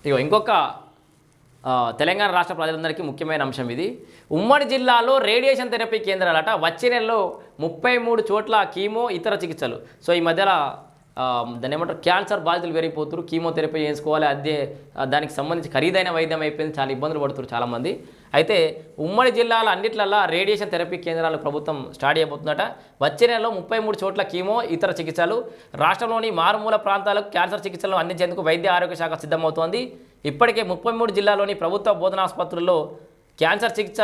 ఇగో ఇంకొక తెలంగాణ రాష్ట్ర ప్రజలందరికీ ముఖ్యమైన అంశం ఇది. ఉమ్మడి జిల్లాలో రేడియేషన్ థెరపీ కేంద్రాలట వచ్చే నెలలో 33 చోట్ల కీమో ఇతర చికిత్సలు. సో ఈ మధ్యలో దాన్ని ఏమంటారు, క్యాన్సర్ బాధితులు పెరిగిపోతున్నారు, కీమోథెరపీ చేసుకోవాలి, అదే దానికి సంబంధించి ఖరీదైన వైద్యం అయిపోయింది, చాలా ఇబ్బందులు పడుతున్నారు చాలామంది. అయితే ఉమ్మడి జిల్లాల అన్నిట్లల్లో రేడియేషన్ థెరపీ కేంద్రాలు ప్రభుత్వం స్టార్ట్ చేయబోతుందట. వచ్చే నెలలో 33 చోట్ల కీమో ఇతర చికిత్సలు. రాష్ట్రంలోని మారుమూల ప్రాంతాలకు క్యాన్సర్ చికిత్సలను అందించేందుకు వైద్య ఆరోగ్య శాఖ సిద్ధమవుతోంది. ఇప్పటికే 33 జిల్లాలోని ప్రభుత్వ బోధనాసుపత్రుల్లో క్యాన్సర్ చికిత్స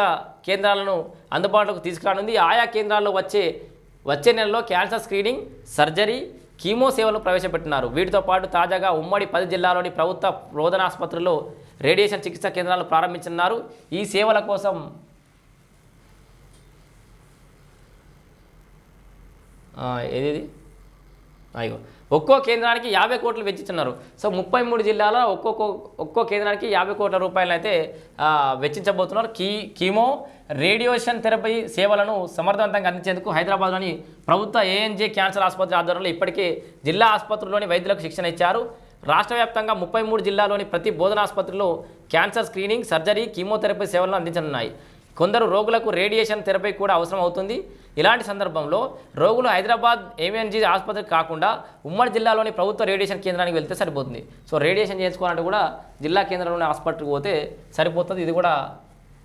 కేంద్రాలను అందుబాటులోకి తీసుకురానుంది. ఆయా కేంద్రాల్లో వచ్చే నెలలో క్యాన్సర్ స్క్రీనింగ్, సర్జరీ, కీమో సేవలను ప్రవేశపెట్టినారు. వీటితో పాటు తాజాగా ఉమ్మడి 10 జిల్లాలోని ప్రభుత్వ బోధనాసుపత్రుల్లో రేడియేషన్ చికిత్సా కేంద్రాలను ప్రారంభించనున్నారు. ఈ సేవల కోసం ఏది అయ్యో ఒక్కో కేంద్రానికి 50 కోట్లు వెచ్చిస్తున్నారు. సో 33 జిల్లాలో ఒక్కో కేంద్రానికి 50 కోట్ల రూపాయలు అయితే వెచ్చించబోతున్నారు. కీమో రేడియేషన్ థెరపీ సేవలను సమర్థవంతంగా అందించేందుకు హైదరాబాద్లోని ప్రభుత్వ ఏఎన్జే క్యాన్సర్ ఆసుపత్రి ఆధ్వర్యంలో ఇప్పటికే జిల్లా ఆసుపత్రుల్లోని వైద్యులకు శిక్షణ ఇచ్చారు. రాష్ట్ర వ్యాప్తంగా 33 జిల్లాలోని ప్రతి బోధనాసుపత్రిలో క్యాన్సర్ స్క్రీనింగ్, సర్జరీ, కీమోథెరపీ సేవలను అందించనున్నాయి. కొందరు రోగులకు రేడియేషన్ థెరపీ కూడా అవసరం అవుతుంది. ఇలాంటి సందర్భంలో రోగులు హైదరాబాద్ ఏఎన్జీ ఆసుపత్రికి కాకుండా ఉమ్మడి జిల్లాలోని ప్రభుత్వ రేడియేషన్ కేంద్రానికి వెళ్తే సరిపోతుంది. సో రేడియేషన్ చేసుకోవాలంటే కూడా జిల్లా కేంద్రంలోని హాస్పిటల్కి పోతే సరిపోతుంది. ఇది కూడా